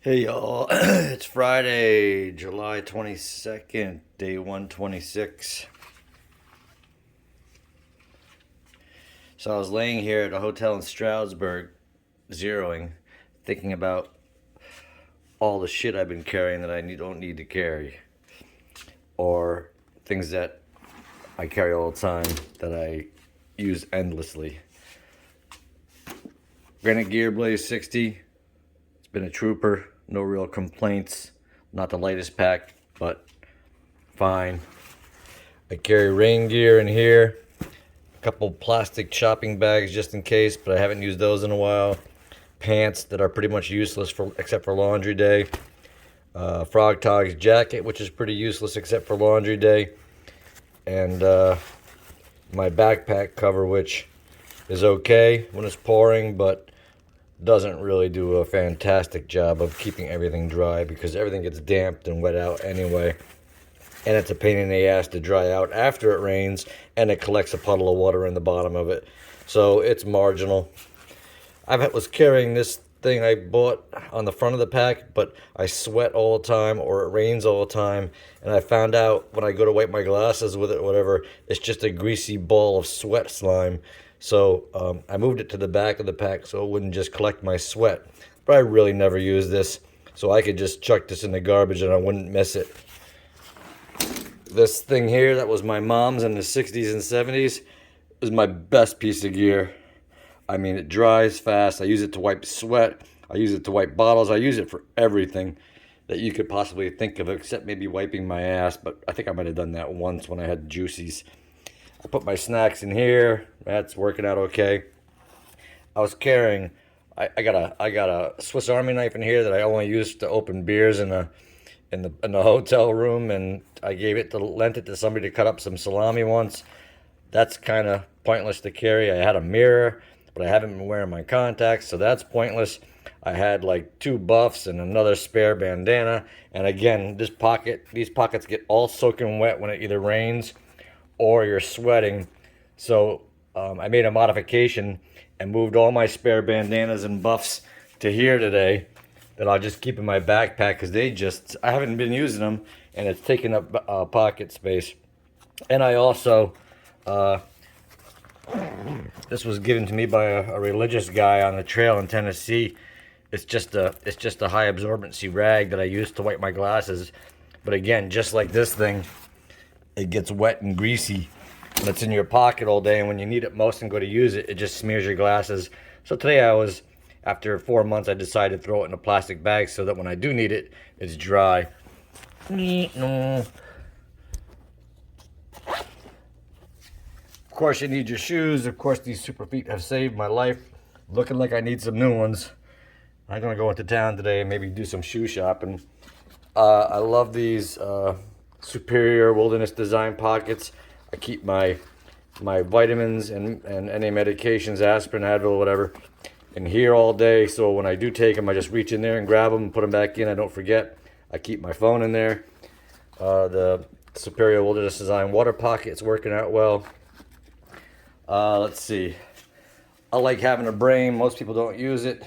Hey y'all, it's Friday, July 22nd, day 126. So I was laying here at a hotel in Stroudsburg, zeroing, thinking about all the shit I've been carrying that don't need to carry, or things that I carry all the time that I use endlessly. Granite Gear Blaze 60, it's been a trooper. No real complaints. Not the lightest pack, but fine. I carry rain gear in here. A couple plastic shopping bags just in case, but I haven't used those in a while. Pants that are pretty much useless except for laundry day. Frog Tog's jacket, which is pretty useless except for laundry day. And my backpack cover, which is okay when it's pouring, but doesn't really do a fantastic job of keeping everything dry because everything gets damped and wet out anyway. And it's a pain in the ass to dry out after it rains, and it collects a puddle of water in the bottom of it. So it's marginal. I was carrying this thing I bought on the front of the pack, but I sweat all the time or it rains all the time. And I found out when I go to wipe my glasses with it or whatever, it's just a greasy ball of sweat slime. So I moved it to the back of the pack so it wouldn't just collect my sweat. But I really never use this, so I could just chuck this in the garbage and I wouldn't miss it. This thing here that was my mom's in the 60s and 70s is my best piece of gear. I mean, it dries fast. I use it to wipe sweat. I use it to wipe bottles. I use it for everything that you could possibly think of, except maybe wiping my ass. But I think I might have done that once when I had juicies. I put my snacks in here. That's working out okay. I was carrying. I got a Swiss Army knife in here that I only use to open beers in the hotel room, and I lent it to somebody to cut up some salami once. That's kind of pointless to carry. I had a mirror, but I haven't been wearing my contacts, so that's pointless. I had like 2 buffs and another spare bandana, and again, these pockets get all soaking wet when it either rains or you're sweating. So I made a modification and moved all my spare bandanas and buffs to here today that I'll just keep in my backpack because I haven't been using them and it's taking up pocket space. And I also, this was given to me by a religious guy on the trail in Tennessee. It's just a high absorbency rag that I use to wipe my glasses. But again, just like this thing, it gets wet and greasy and it's in your pocket all day, and when you need it most and go to use it, it just smears your glasses. So today after 4 months, I decided to throw it in a plastic bag so that when I do need it, it's dry. Of course, you need your shoes. Of course, these super feet have saved my life. Looking like I need some new ones. I'm gonna go into town today and maybe do some shoe shopping. I love these Superior Wilderness Design pockets. I keep my vitamins and any medications, aspirin, Advil, whatever, in here all day. So when I do take them, I just reach in there and grab them and put them back in. I don't forget. I keep my phone in there. The Superior Wilderness Design water pocket is working out well. Let's see. I like having a brain. Most people don't use it.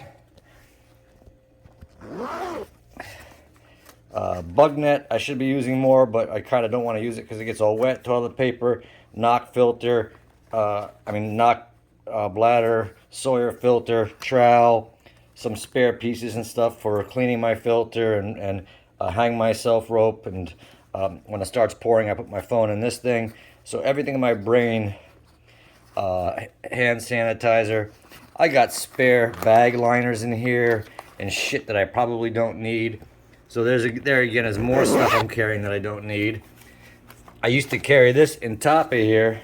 Bug net I should be using more, but I kind of don't want to use it because it gets all wet. Toilet paper, knock filter, knock bladder, Sawyer filter, trowel, some spare pieces and stuff for cleaning my filter, and hang myself rope. And when it starts pouring, I put my phone in this thing. So everything in my brain, hand sanitizer. I got spare bag liners in here and shit that I probably don't need. So there again is more stuff I'm carrying that I don't need. I used to carry this in top of here,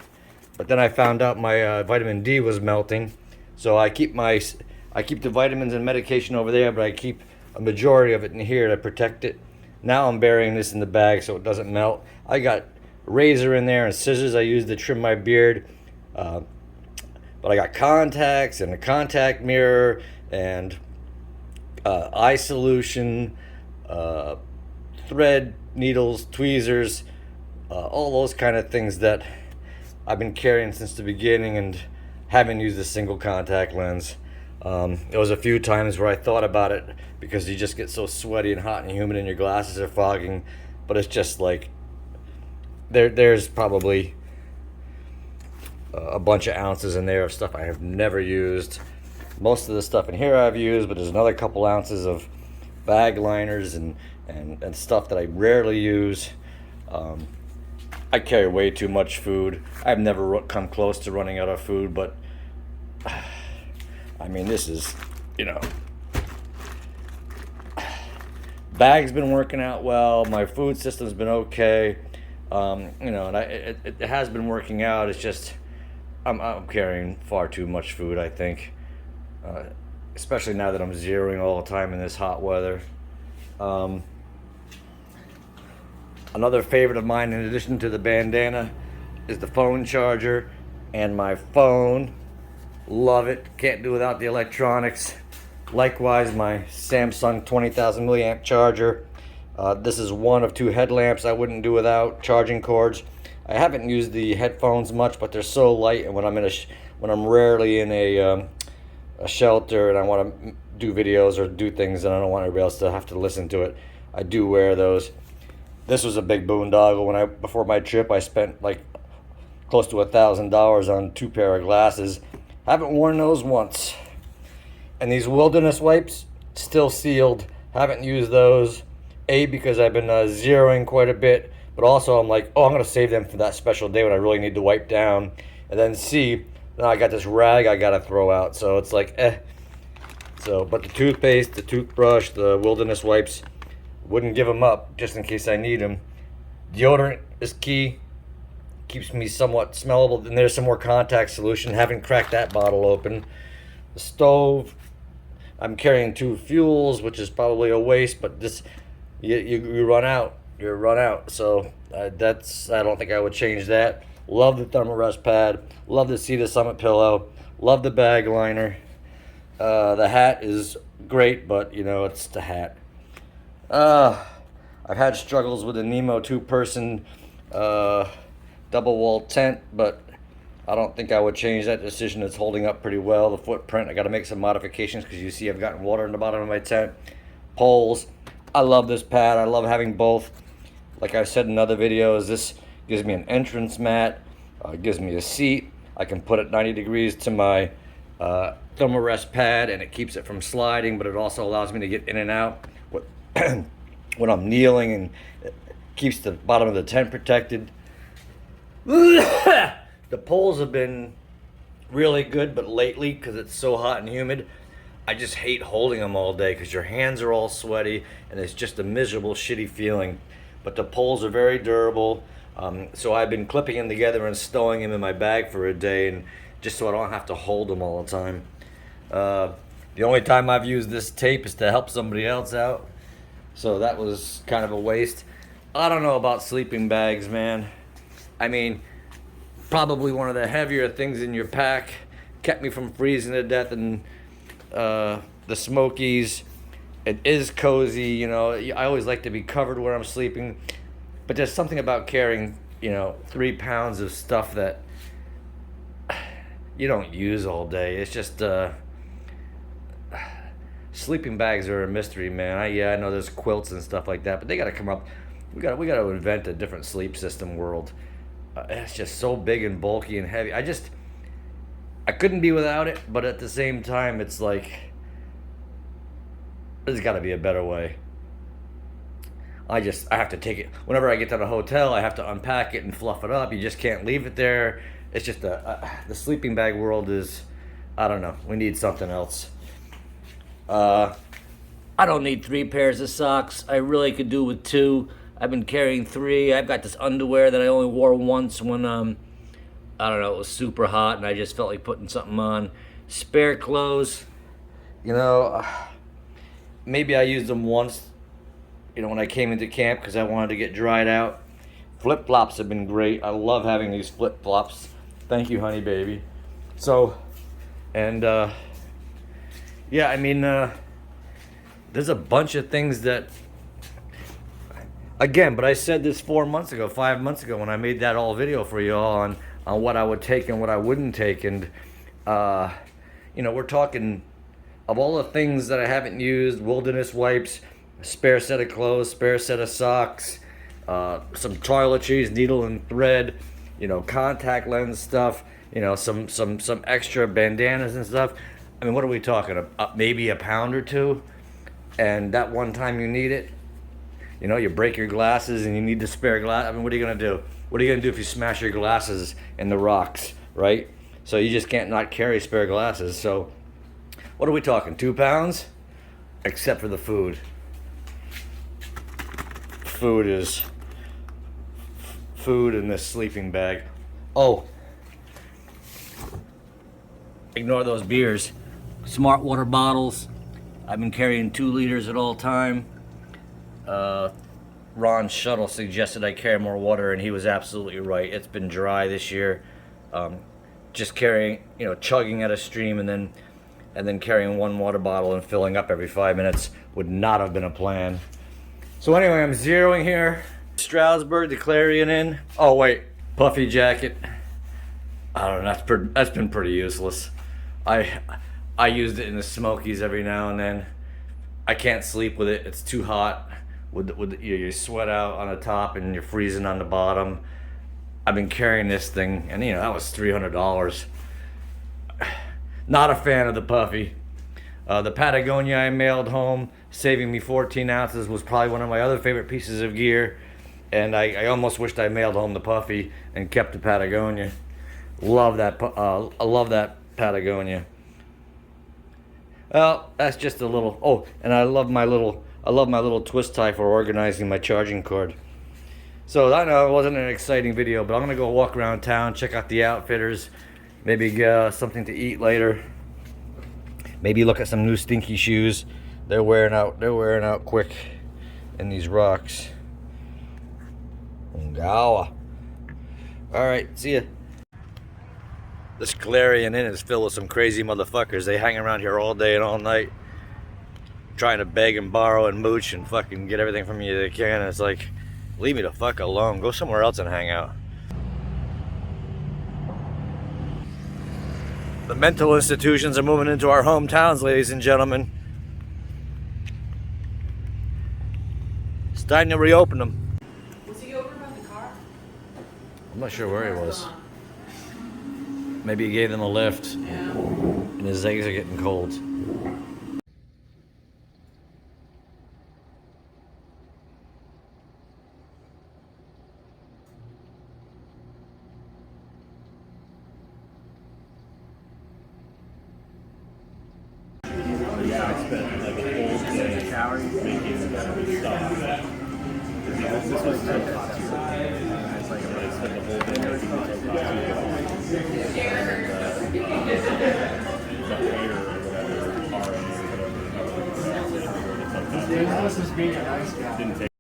but then I found out my vitamin D was melting. So I keep the vitamins and medication over there, but I keep a majority of it in here to protect it. Now I'm burying this in the bag so it doesn't melt. I got razor in there and scissors I use to trim my beard. But I got contacts and a contact mirror and eye solution, thread, needles, tweezers, all those kind of things that I've been carrying since the beginning and haven't used a single contact lens. There was a few times where I thought about it because you just get so sweaty and hot and humid and your glasses are fogging. But it's just like, there's probably a bunch of ounces in there of stuff I have never used. Most of the stuff in here I've used, but there's another couple ounces of bag liners and stuff that I rarely use. I carry way too much food. I've never come close to running out of food, but I mean, this is, you know, bag's been working out well. My food system's been okay. You know, and it has been working out. It's just I'm carrying far too much food, I think, especially now that I'm zeroing all the time in this hot weather. Another favorite of mine, in addition to the bandana, is the phone charger and my phone. Love it. Can't do without the electronics. Likewise, my Samsung 20,000 milliamp charger. This is one of two headlamps I wouldn't do without. Charging cords. I haven't used the headphones much, but they're so light, and when I'm rarely in a shelter and I want to do videos or do things and I don't want everybody else to have to listen to it, I do wear those. This was a big boondoggle. Before my trip, I spent like close to $1,000 on 2 pair of glasses. Haven't worn those once. And these wilderness wipes, still sealed. Haven't used those. A, because I've been zeroing quite a bit, but also I'm like, oh, I'm gonna save them for that special day when I really need to wipe down. And then C, now I got this rag I gotta throw out. So it's like, So, but the toothpaste, the toothbrush, the wilderness wipes, wouldn't give them up just in case I need them. Deodorant is key. Keeps me somewhat smellable. And there's some more contact solution. Haven't cracked that bottle open. The stove, I'm carrying 2 fuels, which is probably a waste, but this, you run out. You run out. So I don't think I would change that. Love the thermarest pad. Love the Cedar Summit pillow. Love the bag liner. The hat is great, but you know, it's the hat. I've had struggles with the Nemo 2-person double wall tent, but I don't think I would change that decision. It's holding up pretty well. The footprint, I got to make some modifications because you see I've gotten water in the bottom of my tent. Poles, I love this pad. I love having both. Like I've said in other videos, this gives me an entrance mat. It gives me a seat. I can put it 90 degrees to my thermarest pad and it keeps it from sliding, but it also allows me to get in and out when I'm kneeling, and it keeps the bottom of the tent protected. The poles have been really good, but lately, because it's so hot and humid, I just hate holding them all day because your hands are all sweaty and it's just a miserable, shitty feeling. But the poles are very durable, so I've been clipping them together and stowing them in my bag for a day, and just so I don't have to hold them all the time. The only time I've used this tape is to help somebody else out, so that was kind of a waste. I don't know about sleeping bags, man. I mean, probably one of the heavier things in your pack. Kept me from freezing to death in the Smokies. It is cozy, you know. I always like to be covered where I'm sleeping, but there's something about carrying, you know, 3 pounds of stuff that you don't use all day. It's just sleeping bags are a mystery, man. I know there's quilts and stuff like that, but they got to come up. We got to invent a different sleep system world. It's just so big and bulky and heavy. I couldn't be without it, but at the same time, it's like there's got to be a better way. I have to take it whenever I get to the hotel. I have to unpack it and fluff it up. You just can't leave it there. It's just the sleeping bag world is, I don't know. We need something else. I don't need 3 pairs of socks. I really could do with 2. I've been carrying 3. I've got this underwear that I only wore once when I don't know, it was super hot and I just felt like putting something on. Spare clothes, you know, maybe I used them once, you know, when I came into camp because I wanted to get dried out. Flip-flops have been great. I love having these flip-flops. Thank you, honey baby. So, and yeah, I mean, there's a bunch of things that, again, but I said this 5 months ago when I made that all video for you all on what I would take and what I wouldn't take. And, you know, we're talking of all the things that I haven't used, wilderness wipes, a spare set of clothes, spare set of socks, some toiletries, needle and thread, you know, contact lens stuff, you know, some extra bandanas and stuff. I mean, what are we talking about? Maybe a pound or two, and that one time you need it, you know, you break your glasses and you need the spare glass. I mean, what are you gonna do? What are you gonna do if you smash your glasses in the rocks, right? So you just can't not carry spare glasses. So what are we talking? 2 pounds? Except for the food. Food is food in this sleeping bag. Oh, ignore those beers. Smart water bottles. I've been carrying 2 liters at all time. Ron Shuttle suggested I carry more water, and he was absolutely right. It's been dry this year. Just carrying, you know, chugging at a stream and then carrying 1 water bottle and filling up every 5 minutes would not have been a plan. So anyway, I'm zeroing here. Stroudsburg, the Clarion Inn. Oh wait, puffy jacket. I don't know. That's been pretty useless. I used it in the Smokies every now and then. I can't sleep with it. It's too hot. You sweat out on the top and you're freezing on the bottom. I've been carrying this thing, and you know, that was $300. Not a fan of the puffy. The Patagonia I mailed home, saving me 14 ounces, was probably one of my other favorite pieces of gear. And I almost wished I mailed home the puffy and kept the Patagonia. Love that. I love that Patagonia. Well, that's just a little. Oh, and I love my little twist tie for organizing my charging cord. So I know it wasn't an exciting video, but I'm gonna go walk around town, check out the outfitters, maybe get something to eat later. Maybe look at some new stinky shoes. They're wearing out quick in these rocks. Ngawa. All right, see ya. This Clarion Inn is filled with some crazy motherfuckers. They hang around here all day and all night, trying to beg and borrow and mooch and fucking get everything from you they can. And it's like, leave me the fuck alone. Go somewhere else and hang out. The mental institutions are moving into our hometowns, ladies and gentlemen. It's time to reopen them. Was he over by the car? I'm not sure where he was. Maybe he gave them a lift, Yeah. and his eggs are getting cold. Yeah, I spent like a whole day in the shower making stuff. This was so hot here. It's like I spent the whole day making so hot here. Didn't take